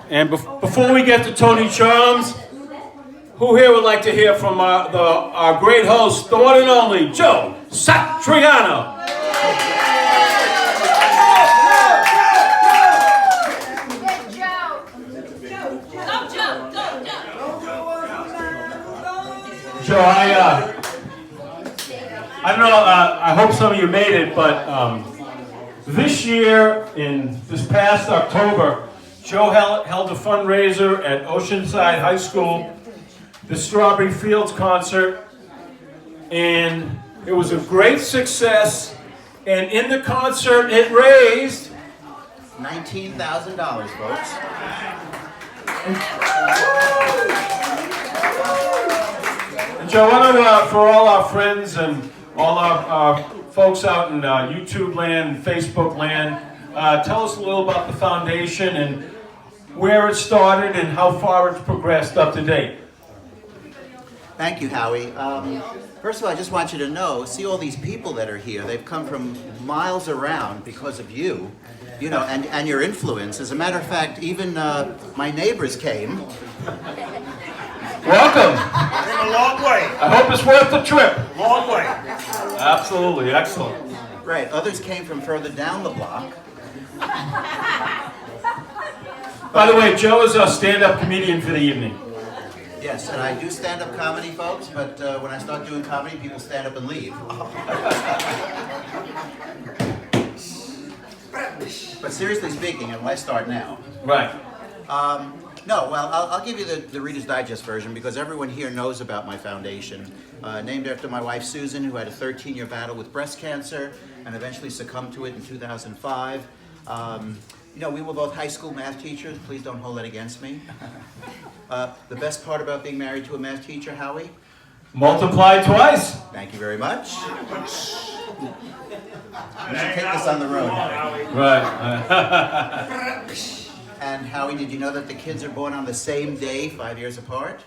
And before we get to Tony Charms, who here would like to hear from our great host, the one and only Joe Satriano? Joe, I don't know, I hope some of you made it, but this year, in this past October, Joe held a fundraiser at Oceanside High School, the Strawberry Fields concert, and it was a great success, and in the concert it raised $19,000, folks. And Joe, I want to, for all our friends and all our folks out in YouTube land, Facebook land, tell us a little about the foundation and where it started and how far it's progressed up to date. Thank you, Howie. First of all, I just want you to know, see all these people that are here. They've come from miles around because of you, and your influence. As a matter of fact, even my neighbors came. Welcome. Came a long way. I hope it's worth the trip. Long way. Absolutely, excellent. Right, others came from further down the block. By the way, Joe is our stand-up comedian for the evening. Yes, and I do stand-up comedy, folks, but when I start doing comedy, people stand up and leave. But seriously speaking, and why start now? Right. No, well, I'll give you the Reader's Digest version because everyone here knows about my foundation. Named after my wife Susan, who had a 13-year battle with breast cancer and eventually succumbed to it in 2005. We were both high school math teachers. Please don't hold that against me. The best part about being married to a math teacher, Howie? Multiply twice. Thank you very much. We should take this on the road, Howie. Right. And Howie, did you know that the kids are born on the same day, 5 years apart?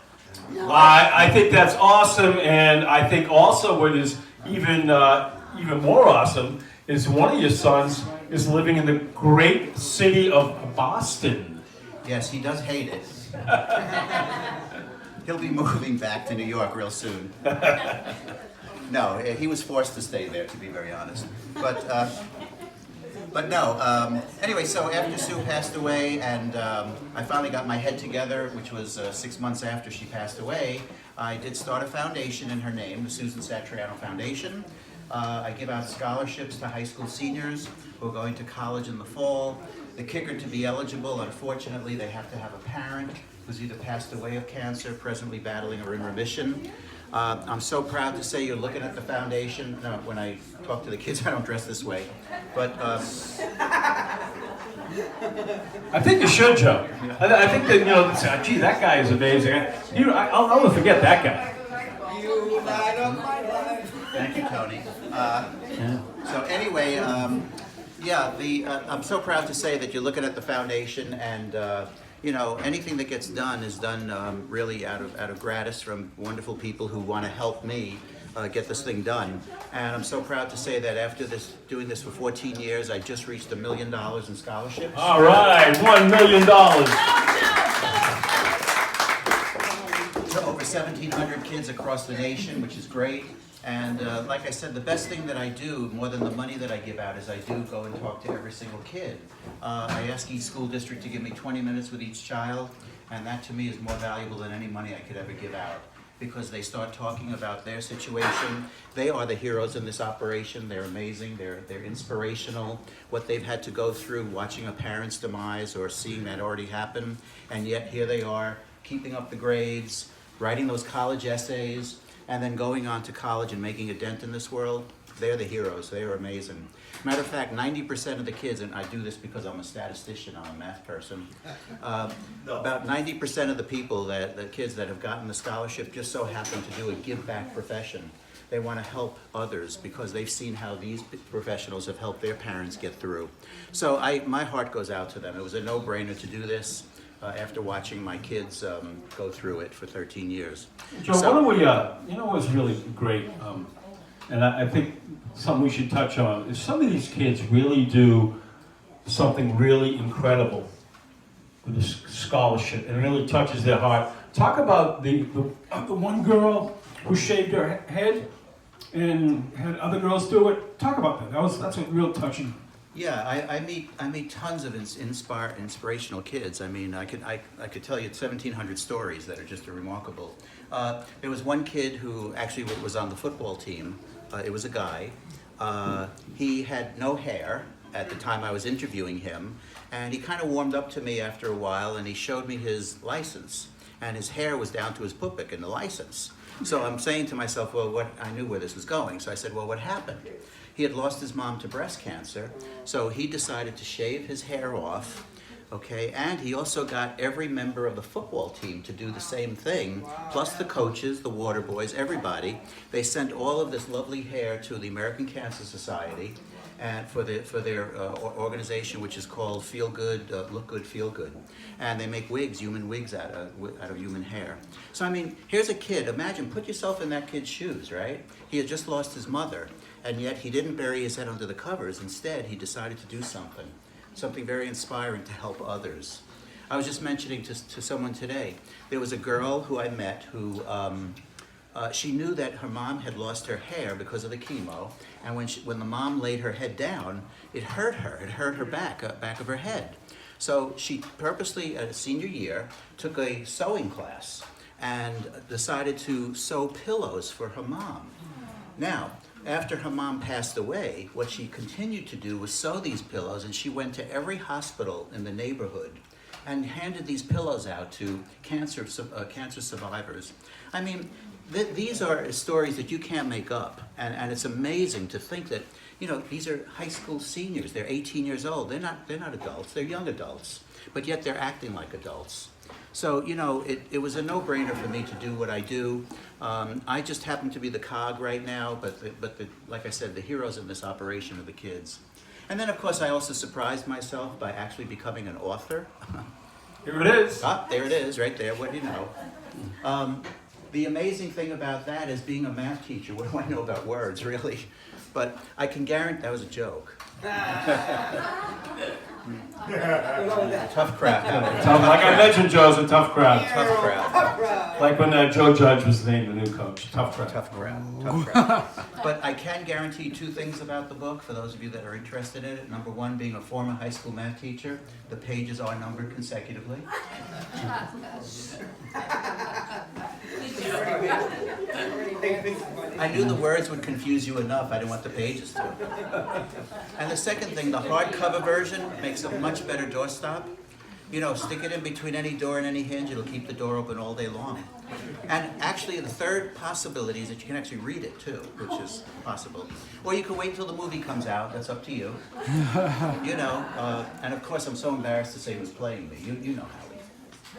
Well, I think that's awesome, and I think also what is even more awesome is one of your sons is living in the great city of Boston. Yes, he does hate it. He'll be moving back to New York real soon. No, he was forced to stay there, to be very honest. But no, anyway, so after Sue passed away and I finally got my head together, which was 6 months after she passed away, I did start a foundation in her name, the Susan Satriano Foundation. I give out scholarships to high school seniors who are going to college in the fall. The kicker to be eligible, unfortunately, they have to have a parent who's either passed away of cancer, presently battling, or in remission. I'm so proud to say you're looking at the foundation. No, when I talk to the kids, I don't dress this way. But I think you should, Joe. I think that, gee, that guy is amazing. I'll never forget that guy. You light up my life. Thank you, Tony. So anyway, I'm so proud to say that you're looking at the foundation, and anything that gets done is done really out of gratis from wonderful people who want to help me get this thing done. And I'm so proud to say that after doing this for 14 years, I just reached $1 million in scholarships. All right, $1 million. To over 1,700 kids across the nation, which is great. And like I said, the best thing that I do, more than the money that I give out, is I do go and talk to every single kid. I ask each school district to give me 20 minutes with each child, and that to me is more valuable than any money I could ever give out, because they start talking about their situation. They are the heroes in this operation. They're amazing, they're inspirational, what they've had to go through watching a parent's demise or seeing that already happen, and yet here they are, keeping up the grades, writing those college essays, and then going on to college and making a dent in this world. They're the heroes. They are amazing. Matter of fact, 90% of the kids, and I do this because I'm a statistician, I'm a math person, about 90% of the people, the kids that have gotten the scholarship just so happen to do a give-back profession. They want to help others because they've seen how these professionals have helped their parents get through. So my heart goes out to them. It was a no-brainer to do this. After watching my kids go through it for 13 years. Joe, why don't we, what's really great, and I think something we should touch on, is some of these kids really do something really incredible. for the scholarship, and it really touches their heart. Talk about the one girl who shaved her head and had other girls do it. Talk about that. That's a real touching. Yeah, I meet tons of inspirational kids. I mean, I could tell you 1,700 stories that are just remarkable. There was one kid who actually was on the football team. It was a guy. He had no hair at the time I was interviewing him, and he kind of warmed up to me after a while, and he showed me his license, and his hair was down to his pupik in the license. So I'm saying to myself, well, I knew where this was going. So I said, well, what happened? He had lost his mom to breast cancer, so he decided to shave his hair off, okay? And he also got every member of the football team to do the same thing, plus the coaches, the water boys, everybody. They sent all of this lovely hair to the American Cancer Society and for their organization, which is called Feel Good, Look Good, Feel Good. And they make wigs, human wigs out of human hair. So I mean, here's a kid, imagine, put yourself in that kid's shoes, right? He had just lost his mother, and yet he didn't bury his head under the covers. Instead, he decided to do something very inspiring to help others. I was just mentioning to someone today, there was a girl who I met who, she knew that her mom had lost her hair because of the chemo, and when the mom laid her head down, it hurt her back of her head. So she purposely, at senior year, took a sewing class and decided to sew pillows for her mom. Now, after her mom passed away, what she continued to do was sew these pillows, and she went to every hospital in the neighborhood and handed these pillows out to cancer survivors. I mean, these are stories that you can't make up, and it's amazing to think that, you know, these are high school seniors. They're 18 years old. They're not adults. They're young adults, but yet they're acting like adults. So, you know, it was a no-brainer for me to do what I do. I just happen to be the cog right now, but like I said, the heroes in this operation are the kids. And then, of course, I also surprised myself by actually becoming an author. Here it is. Ah, there it is, right there. What do you know? The amazing thing about that is being a math teacher. What do I know about words, really? But I can guarantee that was a joke. Tough crowd. Like I mentioned, Joe's a tough crowd. Tough crowd. Like when Joe Judge was named the new coach. Tough crowd. Tough crowd. Tough crowd. But I can guarantee two things about the book for those of you that are interested in it. Number one, being a former high school math teacher, the pages are numbered consecutively. I knew the words would confuse you enough. I didn't want the pages to. And the second thing, the hardcover version makes a much better doorstop. You know, stick it in between any door and any hinge. It'll keep the door open all day long. And actually, the third possibility is that you can actually read it too, which is possible. Or you can wait till the movie comes out. That's up to you. You know, and of course, I'm so embarrassed to say who's playing me. You know Howie.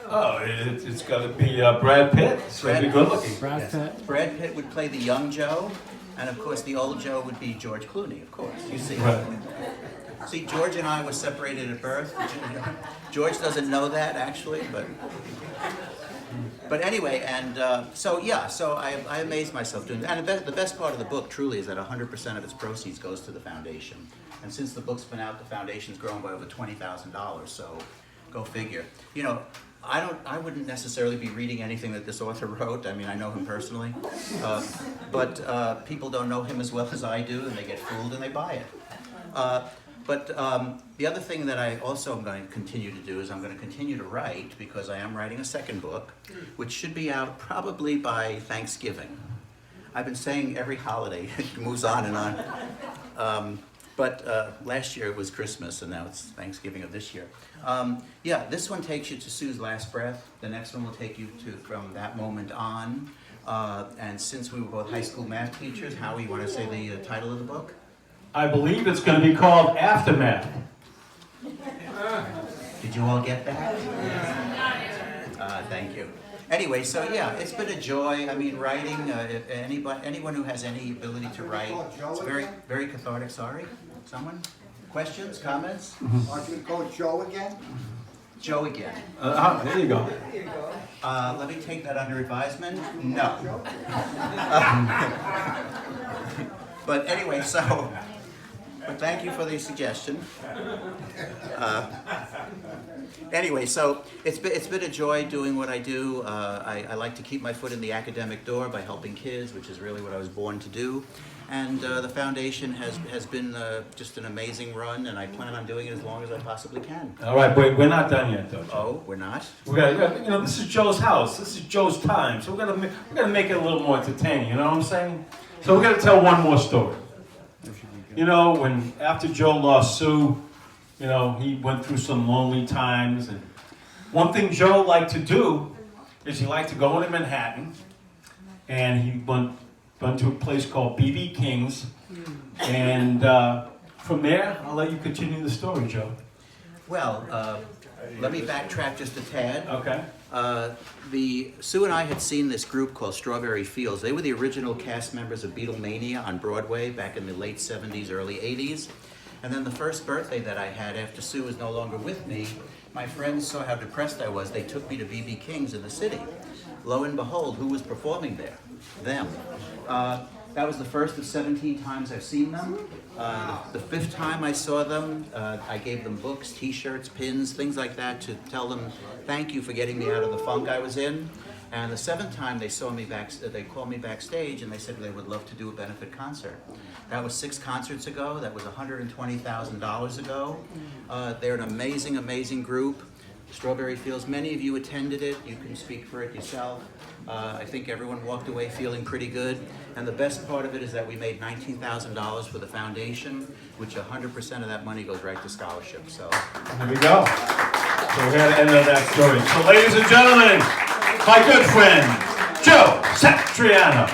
Oh, it's got to be Brad Pitt. It's going to be good looking. Brad Pitt. Yes. Brad Pitt would play the young Joe, and of course, the old Joe would be George Clooney, of course. You see. Right. See, George and I were separated at birth. George doesn't know that, actually, but anyway, and so I amazed myself doing that. And the best part of the book, truly, is that 100% of its proceeds goes to the foundation. And since the book's been out, the foundation's grown by over $20,000, so go figure. You know, I wouldn't necessarily be reading anything that this author wrote. I mean, I know him personally, but people don't know him as well as I do, and they get fooled and they buy it. But the other thing that I also am going to continue to do is I'm going to continue to write, because I am writing a second book, which should be out probably by Thanksgiving. I've been saying every holiday, it moves on and on. But last year it was Christmas, and now it's Thanksgiving of this year. Yeah, this one takes you to Sue's last breath. The next one will take you to from that moment on. And since we were both high school math teachers, Howie, you want to say the title of the book? I believe it's going to be called Aftermath. Did you all get that? Thank you. Anyway, so yeah, it's been a joy. I mean, writing, anyone who has any ability to write, it's very, very cathartic. Sorry? Someone? Questions, comments? Aren't you Coach Joe again? Joe again. There you go. Let me take that under advisement. No. But anyway, but thank you for the suggestion. Anyway, so it's been a joy doing what I do. I like to keep my foot in the academic door by helping kids, which is really what I was born to do. And the foundation has been just an amazing run, and I plan on doing it as long as I possibly can. All right, but we're not done yet, though, Joe. Oh, we're not? This is Joe's house. This is Joe's time. So we're gonna make it a little more entertaining. You know what I'm saying? So we're gonna tell one more story. When after Joe lost Sue, he went through some lonely times, and one thing Joe liked to do is he liked to go into Manhattan, and he went to a place called B.B. King's, and from there, I'll let you continue the story, Joe. Well, let me backtrack just a tad. Okay. Sue and I had seen this group called Strawberry Fields. They were the original cast members of Beatlemania on Broadway back in the late 70s, early 80s. And then the first birthday that I had after Sue was no longer with me, my friends saw how depressed I was. They took me to B.B. King's in the city. Lo and behold, who was performing there? Them. That was the first of 17 times I've seen them. The fifth time I saw them, I gave them books, t-shirts, pins, things like that to tell them thank you for getting me out of the funk I was in. And the seventh time they saw me they called me backstage and they said they would love to do a benefit concert. That was 6 concerts ago. That was $120,000 ago. They're an amazing, amazing group. Strawberry Fields, many of you attended it. You can speak for it yourself. I think everyone walked away feeling pretty good. And the best part of it is that we made $19,000 for the foundation, which 100% of that money goes right to scholarships. So there we go. So we're going to end on that story. So ladies and gentlemen, my good friend, Joe Satriano.